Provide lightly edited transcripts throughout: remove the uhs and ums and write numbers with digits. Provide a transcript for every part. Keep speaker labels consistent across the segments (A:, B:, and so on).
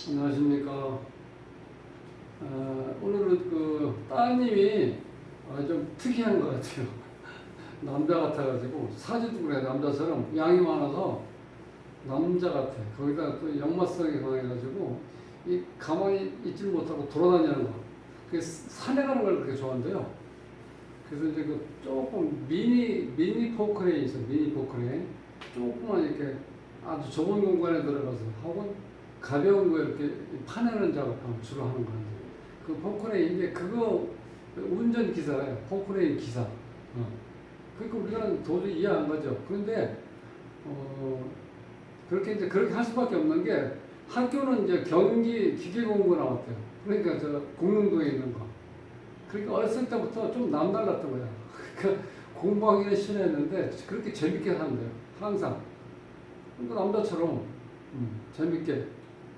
A: 안녕하십니까. 오늘은 따님이 좀 특이한 것 같아요. 남자 같아가지고, 사진도 그래, 남자처럼 양이 많아서 남자 같아. 거기다 또 역마성이 강해가지고, 가만히 있질 못하고 돌아다니는 거. 그게 산에 가는 걸 그렇게 좋아한대요. 그래서 이제 조금 미니 포크레인 있어, 미니 포크레인. 조금만 이렇게 아주 좁은 공간에 들어가서 하고, 가벼운 거 이렇게 파내는 작업하면 주로 하는 건데, 그 포크레인, 이제 그거 운전 기사예요. 포크레인 기사. 그러니까 우리가 도저히 이해 안 가죠. 그런데, 그렇게 이제 그렇게 할 수밖에 없는 게, 학교는 이제 경기 기계공부 나왔대요. 그러니까 저 공릉도에 있는 거. 그러니까 어렸을 때부터 좀 남달랐던 거야. 그러니까 공부하기는 싫어했는데, 그렇게 재밌게 산대요. 항상. 그러니까 남자처럼, 재밌게.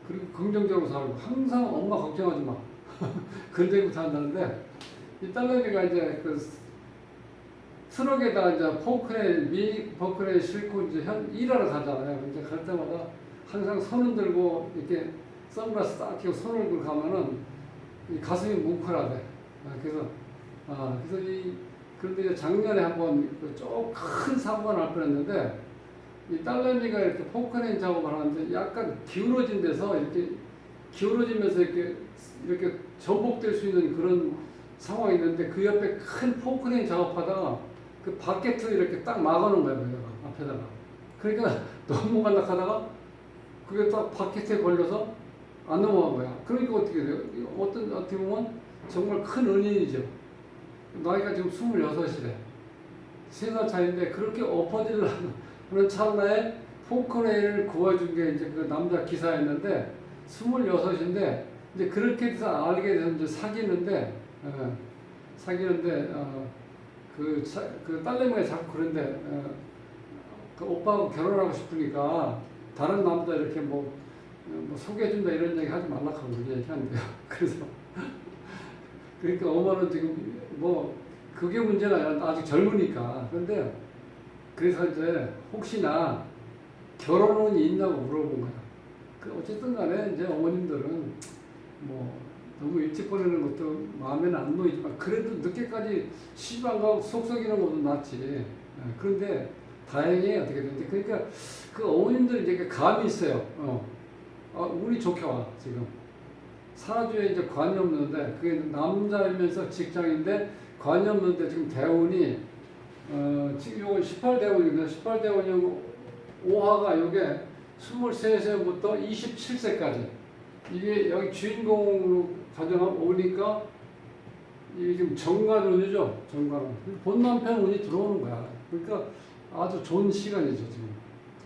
A: 그리고 긍정적으로 살고 항상 엄마 걱정하지 마. 그런 산다는데 이 딸내미가 이제 트럭에다 이제 포크레인 미니 포크레인 싣고 이제 일하러 가잖아요. 이제 갈 때마다 항상 손을 들고 이렇게 선글라스 딱 끼고 손을 들고 가면은 이 가슴이 뭉클하대. 그래서 그런데 이제 작년에 한번 좀 큰 사고가 날 뻔했는데. 이 딸내미가 이렇게 포크레인 작업을 하는데 약간 기울어진 데서 이렇게 기울어지면서 이렇게 전복될 수 있는 그런 상황이 있는데 그 옆에 큰 포크레인 작업하다가 그 바켓을 이렇게 딱 막아놓은 거야, 거기다가, 앞에다가. 그러니까 넘어가려고 하다가 그게 딱 바켓에 걸려서 안 넘어간 거야. 그러니까 어떻게 돼요? 어떻게 보면 정말 큰 은인이죠. 나이가 지금 26이래. 3살 차이인데 그렇게 엎어지려고 그런 찰나에 포크레인을 구워준 게 이제 그 남자 기사였는데 26인데 이제 그렇게 해서 알게 돼서 이제 사귀는데 그 딸내미가 자꾸 그런데 그 오빠하고 결혼하고 싶으니까 다른 남자 이렇게 뭐 소개해준다 이런 얘기 하지 말라고 그렇게 얘기하는데요. 그래서 그러니까 어머는 지금 뭐 그게 문제가 아니라 아직 젊으니까. 그런데 그래서 이제 혹시나 결혼은 있냐고 물어본 거야. 어쨌든 간에 이제 어머님들은 뭐 너무 일찍 보내는 것도 마음에는 안 놓이지만 그래도 늦게까지 시집 안 가고 속 썩이는 것도 낫지. 그런데 다행히 어떻게 됐는지. 그러니까 그 어머님들 이제 감이 있어요. 운이 좋게 와, 지금. 사주에 이제 관이 없는데 그게 남자이면서 직장인데 관이 없는데 지금 대운이 지금 요거 18대원인데 18대원이 5화가 요게 23세부터 27세까지 이게 여기 주인공으로 가정하면 오니까 이게 지금 정관운이죠. 정관운. 본 남편 운이 들어오는 거야. 그러니까 아주 좋은 시간이죠. 지금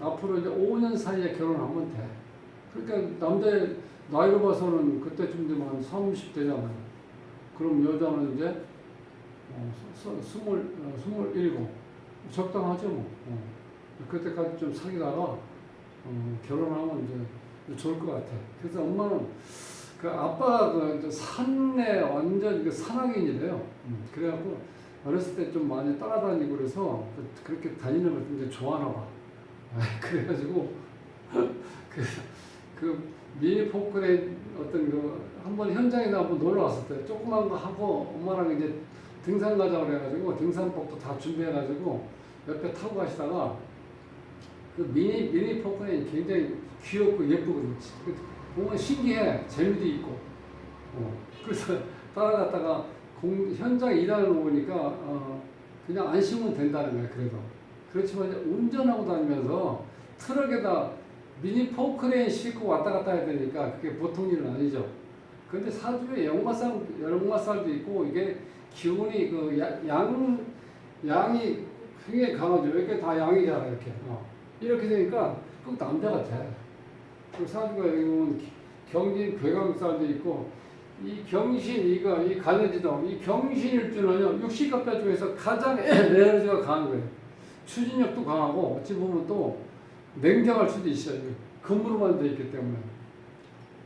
A: 앞으로 이제 5년 사이에 결혼하면 돼. 그러니까 남자의 나이로 봐서는 그때쯤 되면 한 30대잖아요. 그럼 여자는 이제 27 적당하죠 뭐. 그때까지 좀 사귀다가 결혼하면 이제 좋을 것 같아. 그래서 엄마는 그 아빠가 그 산에 완전 그 산악인이래요. 그래갖고 어렸을 때 좀 많이 따라다니고 그래서 그렇게 다니는 걸 굉장히 좋아하나 봐. 그래가지고 그 미니 포크레인 어떤 한번 현장에서 한번 놀러 왔을 때 조그만 거 하고 엄마랑 이제 등산 가자고 그래가지고 등산복도 다 준비해가지고 옆에 타고 가시다가 그 미니 포크레인 굉장히 귀엽고 예쁘거든요. 보면 신기해. 재미도 있고. 그래서 따라갔다가 현장 일하는 거 보니까 그냥 안 심으면 된다는 거야. 그래도 그렇지만 이제 운전하고 다니면서 트럭에다 미니 포크레인 싣고 왔다 갔다 해야 되니까 그게 보통 일은 아니죠. 그런데 사주에 역마살도 있고 이게 기운이 양이 굉장히 강하죠. 이렇게 다 양이잖아, 이렇게. 이렇게 되니까 꼭 남자 같아. 그 사주가 여기 보면 경진 괴강살도 있고, 이 경신, 이 간해지동, 이 경신일주는요, 육식갑자 중에서 가장 에너지가 강한 거예요. 추진력도 강하고, 어찌 보면 또 냉정할 수도 있어요. 금으로만 되어 있기 때문에.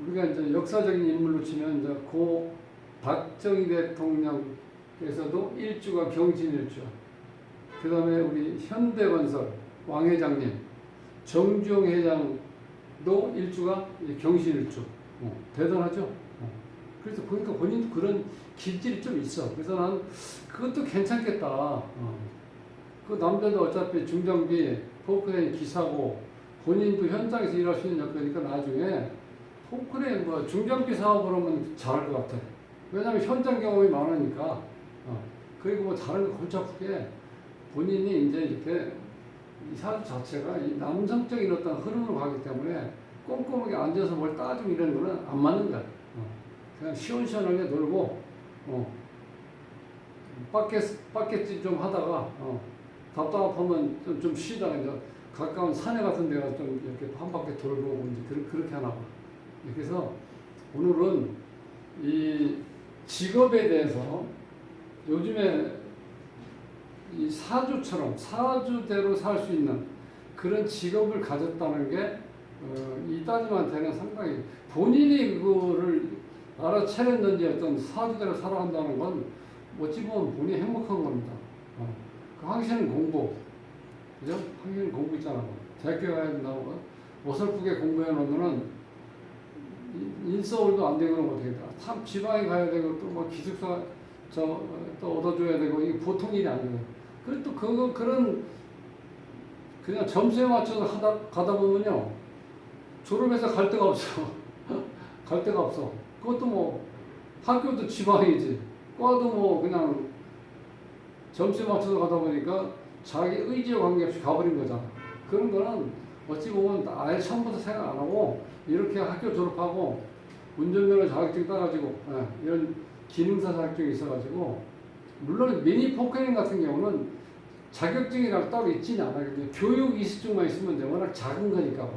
A: 우리가 이제 역사적인 인물로 치면, 이제 고 박정희 대통령께서도 일주가 경신일주. 그 다음에 우리 현대건설 왕 회장님, 정주영 회장도 일주가 경신일주. 대단하죠. 그래서 보니까 본인도 그런 기질이 좀 있어. 그래서 난 그것도 괜찮겠다. 그 남자도 어차피 중장비 포크레인 기사고 본인도 현장에서 일할 수 있는 여건이니까 나중에 포크레인 뭐 중장비 사업을 하면 잘할 것 같아. 왜냐하면 현장 경험이 많으니까. 그리고 뭐 다른 거 골치 아프게 본인이 이제 이렇게 이 사주 자체가 이 남성적인 어떤 흐름으로 가기 때문에 꼼꼼하게 앉아서 뭘 따지고 이런 거는 안 맞는 거야. 그냥 시원시원하게 놀고, 빠켓질 좀 하다가, 답답하면 좀 쉬다가 이제 가까운 산에 같은 데가 좀 이렇게 한 바퀴 돌고 오고 이제 그렇게 하나 봐. 그래서 오늘은 이 직업에 대해서 요즘에 이 사주처럼 사주대로 살 수 있는 그런 직업을 가졌다는 게 이 따님한테는 상당히 본인이 그거를 알아차렸는지 어떤 사주대로 살아간다는 건 어찌 보면 본인이 행복한 겁니다. 그 항상 공부, 그죠? 항상 공부 있잖아. 대학교 가야 된다고 어설프게 공부해 놓으면은 인서울도 안 되고 어떻게 돼? 참 지방에 가야 되고 또 뭐 기숙사 또 얻어줘야 되고 이게 보통 일이 아니에요. 그리고 또 그런 그냥 점수에 맞춰서 가다 보면요 졸업해서 갈 데가 없어. 갈 데가 없어. 그것도 뭐 학교도 지방이지. 과도 뭐 그냥 점수에 맞춰서 가다 보니까 자기 의지와 관계없이 가버린 거잖아. 그런 거는 어찌 보면 아예 처음부터 생각 안 하고 이렇게 학교 졸업하고 운전면허 자격증 따가지고 이런 기능사 자격증이 있어가지고 물론 미니 포크레인 같은 경우는 자격증이랑 따로 있지는 않아요. 교육 이수증만 있으면 돼. 워낙 작은 거니까.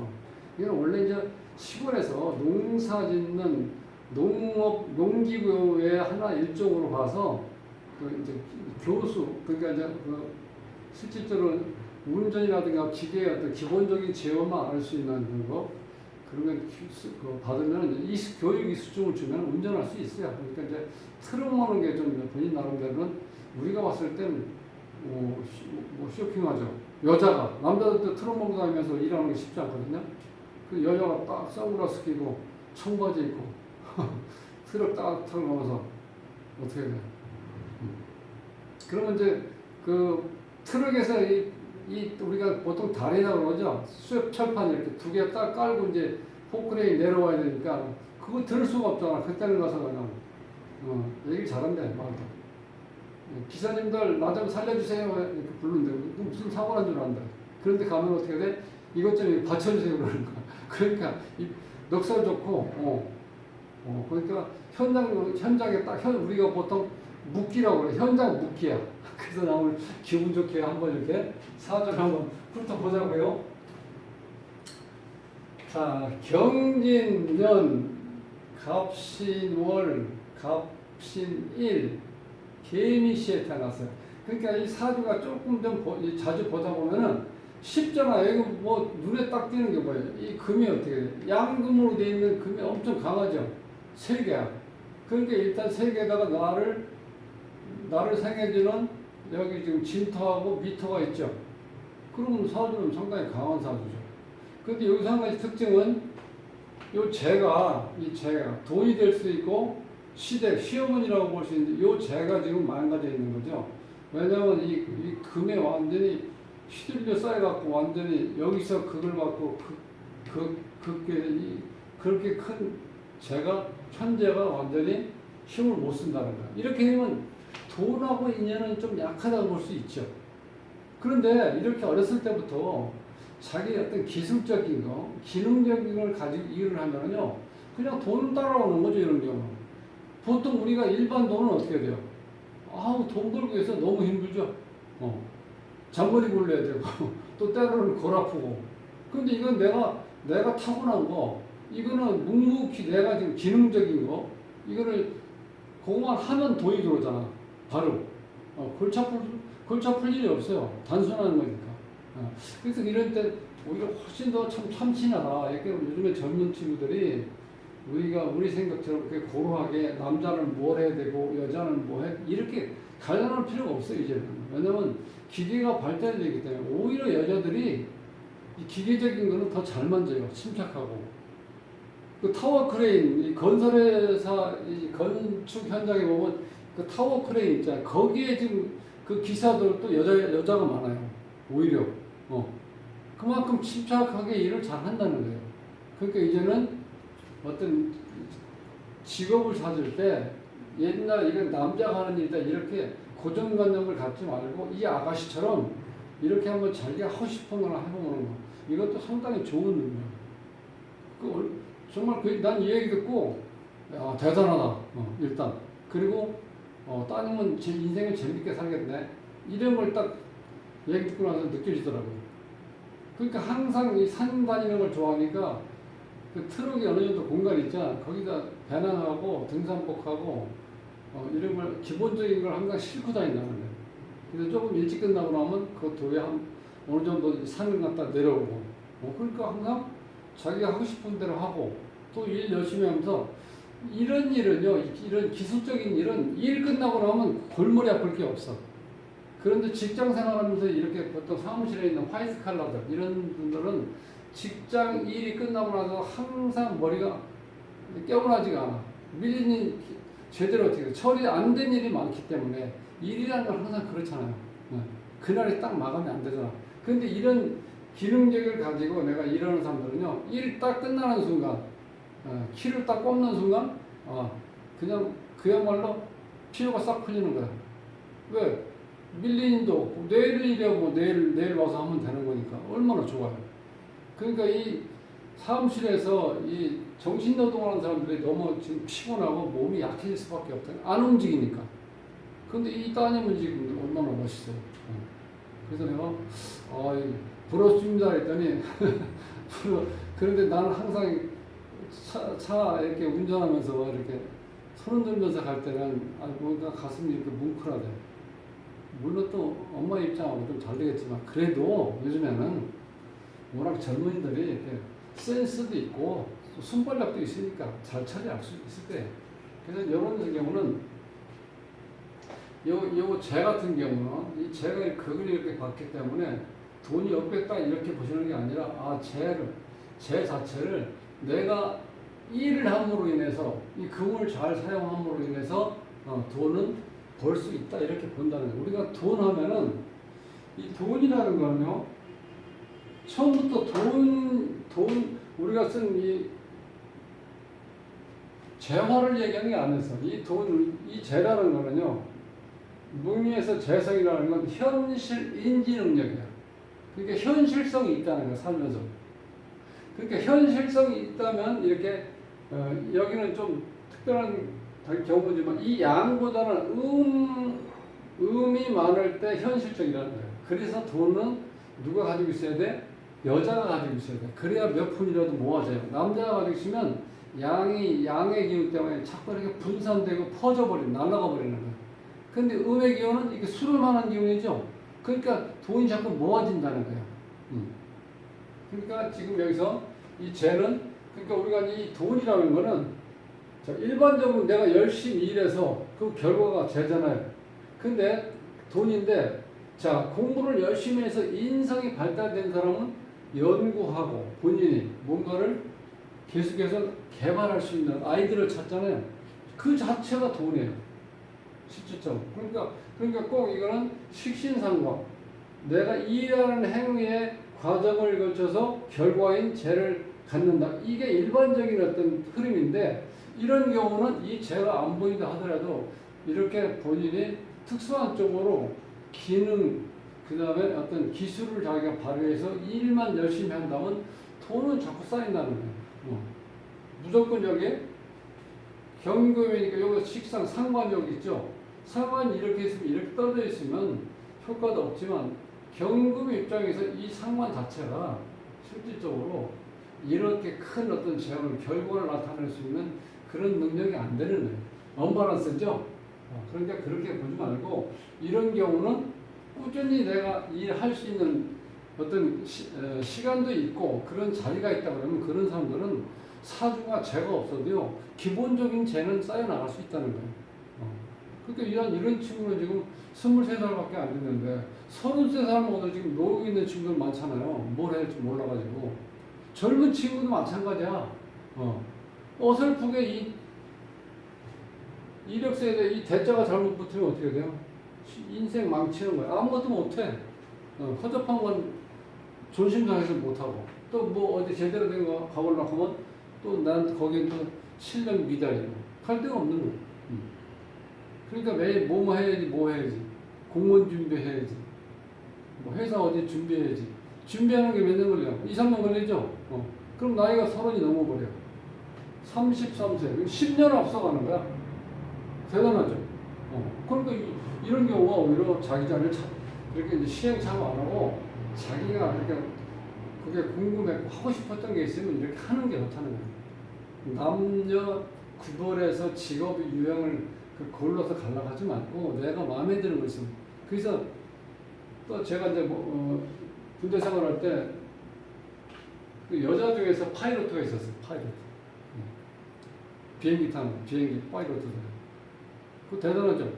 A: 이건 원래 이제 시골에서 농사 짓는 농기구의 하나 일종으로 봐서 그 이제 교수 그러니까 이제 그 실질적으로 운전이라든가 기계의 어떤 기본적인 제어만 알 수 있는 거 그런 거 받으면 교육 이수증을 주면 운전할 수 있어요. 그러니까 이제 트럭 모는 게 좀 본인 나름대로는 우리가 봤을 때는 뭐 쇼킹하죠. 여자가 남자들도 트럭 몰고 다니면서 일하는 게 쉽지 않거든요. 그 여자가 딱 선글라스 끼고 청바지 입고 트럭 딱 타면서 어떻게 돼? 그러면 이제 그 트럭에서 이 우리가 보통 다리라고 그러죠. 수협 철판 이렇게 두 개 딱 깔고 이제 포크레인 내려와야 되니까 그거 들을 수가 없잖아. 그때는 가서 그냥 얘기 잘한대 말도. 기사님들 나 좀 살려주세요 이렇게 부르는데 무슨 사고 난 줄 안다. 그런데 가면 어떻게 돼? 이것 좀 받쳐주세요 그러는 거야. 그러니까 이 넉살 좋고 그러니까 현장에 딱 우리가 보통 묵기라고 그래. 현장 묵기야. 그래서 나 오늘 기분 좋게 한번 이렇게 사주를 한번 훑어보자고요. 자, 경진년 갑신월 갑신일 개미시에 태어났어요. 그러니까 이 사주가 조금 좀 자주 보다 보면은 쉽잖아. 여기 뭐 눈에 딱 띄는 게 뭐예요? 이 금이 어떻게 돼? 양금으로 되어 있는 금이 엄청 강하죠. 세 개야. 그러니까 일단 세 개에다가 나를 생해주는 여기 지금 진토하고 미토가 있죠. 그러면 사주는 상당히 강한 사주죠. 그런데 여기서 한 가지 특징은 이 재가 돈이 될 수 있고 시어머니라고 볼 수 있는데 이 재가 지금 망가져 있는 거죠. 왜냐하면 이 금에 완전히 휘둘려 쌓여갖고 완전히 여기서 극을 받고 그렇게 큰 재가 천재가 완전히 힘을 못 쓴다는 거야. 이렇게 되면 돈하고 인연은 좀 약하다고 볼 수 있죠. 그런데 이렇게 어렸을 때부터 자기 어떤 기술적인 거, 기능적인 걸 가지고 일을 하면요, 그냥 돈 따라오는 거죠, 이런 경우는. 보통 우리가 일반 돈은 어떻게 돼요? 돈 벌기 위해서 너무 힘들죠. 장거리 굴려야 되고, 또 때로는 골 아프고. 근데 이건 내가 타고난 거, 이거는 묵묵히 내가 지금 기능적인 거, 이거를 그거만 하면 돈이 들어오잖아. 바로. 골치 아플 일이 없어요. 단순한 거니까. 그래서 이런 때 오히려 훨씬 더 참 참신하다. 요즘에 젊은 친구들이 우리 생각처럼 그렇게 고루하게 남자는 뭘 해야 되고 여자는 뭐 해 이렇게 갈라놓을 필요가 없어요 이제는. 왜냐면 기계가 발달되기 때문에 오히려 여자들이 이 기계적인 거는 더 잘 만져요. 침착하고. 그 타워 크레인, 이 건설회사, 이 건축 현장에 보면 그 타워 크레인 있잖아요. 거기에 지금 그 기사들도 여자가 많아요. 오히려. 그만큼 침착하게 일을 잘 한다는 거예요. 그러니까 이제는 어떤 직업을 찾을 때 옛날 이건 남자가 하는 일이다 이렇게 고정관념을 갖지 말고 이 아가씨처럼 이렇게 한번 자기가 하고 싶은 거나 해보는 거. 이것도 상당히 좋은 능력. 정말 난 이 얘기 듣고 야, 대단하다. 일단 그리고 따님은 제 인생을 재밌게 살겠네. 이런 걸 딱 얘기 듣고 나서 느껴지더라고요. 그러니까 항상 이 산 다니는 걸 좋아하니까 그 트럭이 어느 정도 공간이 있잖아. 거기다 배낭하고 등산복하고 이런 걸 기본적인 걸 항상 싣고 다닌다는 거예요. 그래서 조금 일찍 끝나고 나면 그 도에 어느 정도 산을 갖다 내려오고 그러니까 항상 자기가 하고 싶은 대로 하고 또 일 열심히 하면서 이런 일은요, 이런 기술적인 일은 일 끝나고 나면 골머리 아플 게 없어. 그런데 직장 생활하면서 이렇게 보통 사무실에 있는 화이트 칼라들 이런 분들은 직장 일이 끝나고 나서 항상 머리가 깨어나지가 않아. 밀리는 제대로 어떻게 처리 안 된 일이 많기 때문에 일이라는 건 항상 그렇잖아요. 그날이 딱 마감이 안 되잖아. 근데 이런 기능력을 가지고 내가 일하는 사람들은요, 일 딱 끝나는 순간, 키를 딱 꼽는 순간, 그냥 그야말로 피로가 싹 풀리는 거야. 왜? 밀린 일도 없고, 내일 일이야 뭐 내일 와서 하면 되는 거니까 얼마나 좋아요. 그러니까 이 사무실에서 이 정신노동하는 사람들이 너무 지금 피곤하고 몸이 약해질 수밖에 없다. 안 움직이니까. 근데 이 따님은 지금 얼마나 멋있어요. 그래서 내가 부럽습니다 했더니 그런데 나는 항상 차 이렇게 운전하면서 이렇게 손 들면서 갈 때는 뭔가 가슴이 이렇게 뭉클하대. 물론 또 엄마 입장하고 좀 다르겠지만 그래도 요즘에는 워낙 젊은이들이 이렇게 센스도 있고 또 순발력도 있으니까 잘 처리할 수 있을 거예요. 그래서 이런 경우는 재 같은 경우는 이 재가 극을 이렇게 받기 때문에 돈이 없겠다 이렇게 보시는 게 아니라 재 자체를 내가 일을 함으로 인해서 이 금을 잘 사용함으로 인해서 돈은 벌 수 있다 이렇게 본다는 거예요. 우리가 돈 하면은 이 돈이라는 거는요 처음부터 우리가 쓴 이 재화를 얘기하는 게 아니었어. 이 재라는 거는요 문의에서 재성이라는 건 현실 인지 능력이야. 그러니까 현실성이 있다는 거야 살면서. 그러니까 현실성이 있다면 이렇게 여기는 좀 특별한 경우지만 이 양보다는 음이 많을 때 현실적이라는 거예요. 그래서 돈은 누가 가지고 있어야 돼? 여자가 가지고 있어야 돼. 그래야 몇 푼이라도 모아져요. 남자가 가지고 있으면 양의 기운 때문에 자꾸 이렇게 분산되고 날아가 버리는 거예요. 근데 음의 기운은 이게 수를 만한 기운이죠. 그러니까 돈이 자꾸 모아진다는 거예요. 그러니까 지금 여기서 이 재는 그러니까 우리가 이 돈이라는 거는 일반적으로 내가 열심히 일해서 그 결과가 재잖아요. 근데 돈인데 공부를 열심히 해서 인성이 발달된 사람은 연구하고 본인이 뭔가를 계속해서 개발할 수 있는 아이디어를 찾잖아요. 그 자체가 돈이에요. 실질적으로. 그러니까 꼭 이거는 식신상관. 내가 일하는 행위의 과정을 거쳐서 결과인 재를 갖는다. 이게 일반적인 어떤 흐름인데 이런 경우는 이 재가 안 보인다 하더라도 이렇게 본인이 특수한 쪽으로 기능 그 다음에 어떤 기술을 자기가 발휘해서 일만 열심히 한다면 돈은 자꾸 쌓인다는 거예요. 무조건 여기 경금이니까 여기 식상 상관역 있죠. 상관이 이렇게 있으면 이렇게 떨어져 있으면 효과도 없지만 경금 입장에서 이 상관 자체가 실질적으로 이렇게 큰 어떤 재원을 결과를 나타낼 수 있는 그런 능력이 안 되는 거예요. 언밸런스죠. 그러니까 그렇게 보지 말고 이런 경우는 꾸준히 내가 일할 수 있는 어떤 시간도 있고 그런 자리가 있다 그러면 그런 사람들은 사주가 재가 없어도요 기본적인 재는 쌓여 나갈 수 있다는 거예요. 그러니까 이런 친구는 지금 23살밖에 안 됐는데 33살 하면 오늘 지금 놀고 있는 친구들 많잖아요. 뭘 해야 할지 몰라가지고 젊은 친구도 마찬가지야. 어설프게 이 이력서에 이 대자가 잘못 붙으면 어떻게 돼요? 인생 망치는 거야. 아무것도 못해. 허접한 건 존심 상해서 못하고 또 뭐 어디 제대로 된 거 가보려고 하면 또 난 거기에 또 실력 미달이고 할 데가 없는 거야. 그러니까 매일 뭐 해야지 뭐 해야지 공무원 준비해야지 뭐 회사 어디 준비해야지 준비하는 게 몇 년 걸려? 2, 3년 걸리죠? 그럼 나이가 30이 넘어버려. 33세 10년 앞서가는 거야. 대단하죠? 그러니까 이런 경우가 오히려 자기 자리를 이렇게 이제 시행착오 안 하고 자기가 이렇게 그게 궁금했고 하고 싶었던 게 있으면 이렇게 하는 게 좋다는 거예요. 남녀 구별해서 직업 유형을 골라서 가려고 하지 말고 내가 마음에 드는 거 있으면. 그래서 또 제가 이제 군대 생활할 때 그 여자 중에서 파이로트가 있었어요. 파이로트. 비행기 타는 비행기 파이로트들. 그 대단하죠.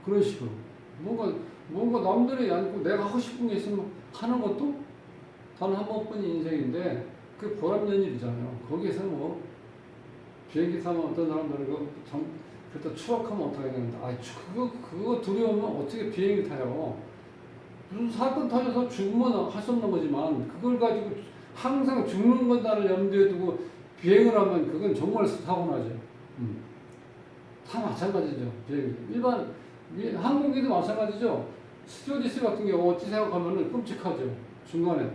A: 그런 식으로 뭔가 남들이 아니고 내가 하고 싶은 게 있으면 하는 것도 단 한 번뿐인 인생인데 그 보람있는 일이잖아요. 거기에서 뭐 비행기 타면 어떤 사람들은 그때 추락하면 어떻게 되는데 그거 두려우면 어떻게 비행기 타요? 무슨 사건 터져서 죽으면 할 수 없는 거지만 그걸 가지고 항상 죽는 것만을 염두에 두고 비행을 하면 그건 정말 사고나죠. 다 마찬가지죠. 일반 항공기도 마찬가지죠. 스튜어디스 같은 경우 어찌 생각하면 끔찍하죠. 중간에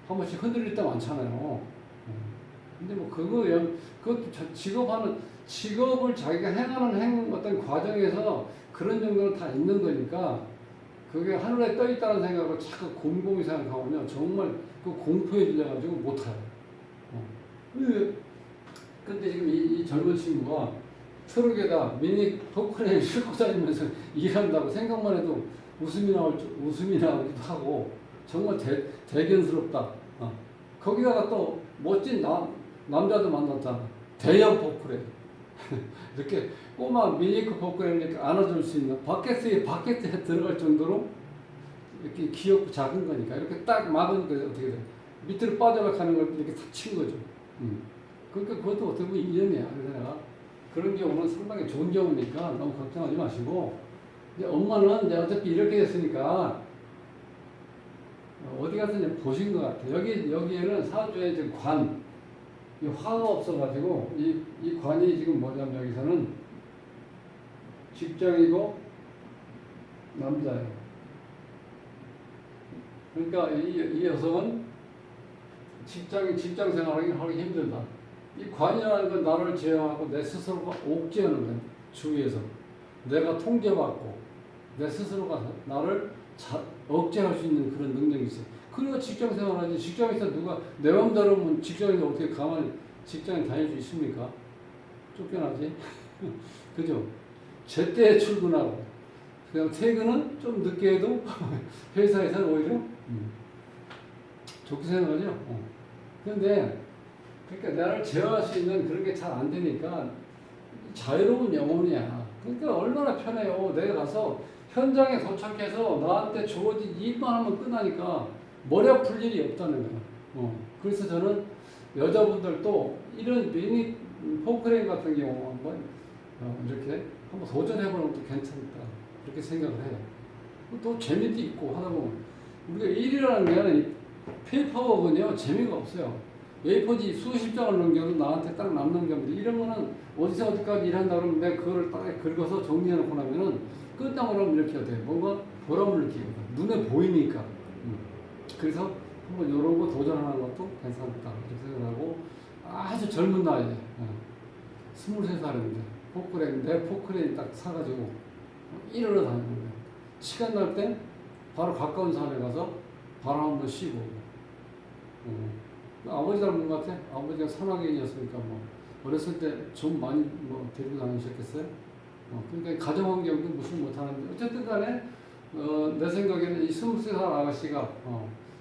A: 한 번씩 흔들릴 때 많잖아요. 근데 뭐 그것도 직업을 자기가 행하는 어떤 과정에서 그런 정도는 다 있는 거니까 그게 하늘에 떠 있다는 생각으로 자꾸 곰곰이 생각하면요 정말 그 공포에 질려가지고 못해요. 근데 지금 이 젊은 친구가 트럭에다 미니 포크레인 싣고 다니면서 일한다고 생각만 해도 웃음이 나오기도 하고 정말 대견스럽다. 거기다가 또 멋진 남자도 만났잖아. 대형 포크레인. 이렇게 꼬마 미니크 포크레인을 이렇게 안아줄 수 있는 바켓에 들어갈 정도로 이렇게 귀엽고 작은 거니까 이렇게 딱 막으니까 어떻게 돼? 밑으로 빠져나가는 걸 이렇게 다 친 거죠. 그러니까 그것도 어떻게 보면 인연이야. 그래서 내가 그런 경우는 상당히 좋은 경우니까 너무 걱정하지 마시고 이제 엄마는 이제 어차피 이렇게 됐으니까 어디 가서 이제 보신 것 같아요. 여기에는 사주에 지금 이 화가 없어가지고 이 관이 지금 뭐냐면 여기서는 직장이고 남자예요. 그러니까 이 여성은 직장 생활하기 힘들다. 이 관이라는 건 나를 제어하고 내 스스로가 옥죄하는 거예요. 주위에서 내가 통제받고 내 스스로가 나를 억제할 수 있는 그런 능력이 있어요. 그러니까 직장 생활하지. 직장에서 누가 내 맘대로면 직장에서 어떻게 가만히 직장에 다닐 수 있습니까? 쫓겨나지. 그죠? 제때 출근하고 그냥 퇴근은 좀 늦게 해도 회사에서는 오히려 좋게 생각하죠. 그런데 그러니까 나를 제어할 수 있는 그런 게 잘 안 되니까 자유로운 영혼이야. 그러니까 얼마나 편해요. 내가 가서 현장에 도착해서 나한테 주어진 일만 하면 끝나니까 머리 아플 일이 없다는 거야. 그래서 저는 여자분들도 이런 미니 포크레인 같은 경우 한번 이렇게 한번 도전해보는 것도 괜찮다. 그렇게 생각을 해요. 또 재미도 있고 하다 보면 우리가 일이라는 게 페이퍼워크는요 재미가 없어요. A4지 수십 장을 넘겨도 나한테 딱 남는 겁니다. 이런 거는 어디서 어디까지 일한다 그러면 내가 그거를 딱 긁어서 정리해놓고 나면은 끝나고 나면 이렇게 돼요. 뭔가 보람을 느끼거든. 눈에 보이니까. 그래서 한번 이런 거 도전하는 것도 괜찮다. 이렇게 생각하고 아주 젊은 나이에 23살인데 내 포크레인 딱 사가지고 일하러 다니는 거예요. 시간 날 때 바로 가까운 산에 가서 바람 한번 쉬고 아버지 닮은 것 같아. 아버지가 산악인이었으니까 뭐 어렸을 때 좀 많이 데리고 다니셨겠어요. 그러니까 가정 환경도 무슨 못하는데 어쨌든 간에 내 생각에는 이 23살 아가씨가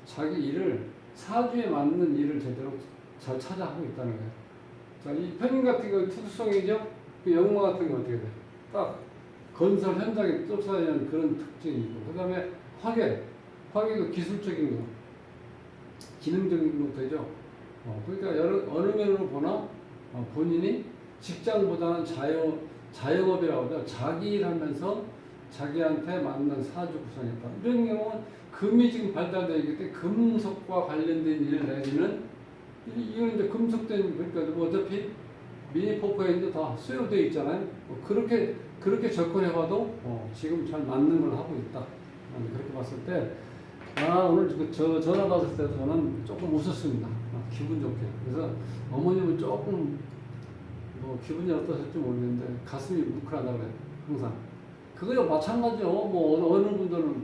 A: 자기 일을 사주에 맞는 일을 제대로 잘 찾아 하고 있다는 거예요. 자, 이 편인 같은 거 특수성이죠. 그 영화 같은 거 어떻게 돼? 딱 건설 현장에 쫓아다니는 그런 특징이고, 그 다음에 화계도 기술적인 거, 기능적인 것도 되죠. 그러니까 어느 면으로 보나 본인이 직장보다는 자영업이라고 하죠. 자기 일하면서 자기한테 맞는 사주 구성했다. 이런 경우는 금이 지금 발달되어 있기 때문에 금속과 관련된 일 내지는 이건 이제 금속된 그러니까 뭐 어차피 미니포크에 이제 다 수요되어 있잖아요. 그렇게 접근해봐도 지금 잘 맞는 걸 하고 있다. 그렇게 봤을 때 오늘 전화 받을 때 저는 조금 웃었습니다. 기분 좋게. 그래서 어머님은 조금 기분이 어떠실지 모르겠는데 가슴이 뭉클하다 그래요. 항상. 그거야 마찬가지요. 뭐 어느 분들은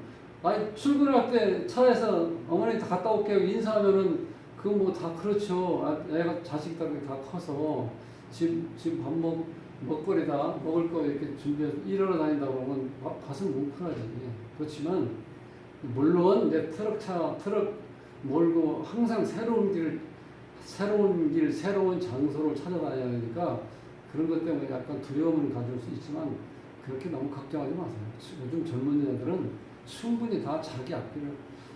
A: 출근할 때 차에서 어머니 다 갔다 올게요 인사하면은 그거 뭐 다 그렇죠. 애가 자식들이 다 커서 집 밥 먹거리 다 먹을 거 이렇게 준비해서 일하러 다닌다고 그러면 가슴 뭉클하지. 그렇지만 물론 이제 트럭 몰고 항상 새로운 길, 새로운 장소를 찾아다녀야 되니까 그런 것 때문에 약간 두려움을 가질 수 있지만 그렇게 너무 걱정하지 마세요. 요즘 젊은 여자들은 충분히 다 자기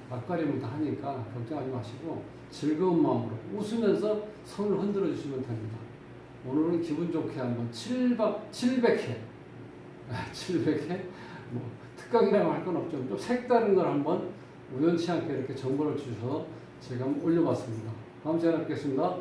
A: 앞가림을 다 하니까 걱정하지 마시고 즐거운 마음으로 웃으면서 손을 흔들어 주시면 됩니다. 오늘은 기분 좋게 한번 700회 700회 뭐 특강이라고 할 건 없죠. 좀 색다른 걸 한번 우연치 않게 이렇게 정보를 주셔서 제가 한번 올려봤습니다. 다음 시간에 뵙겠습니다.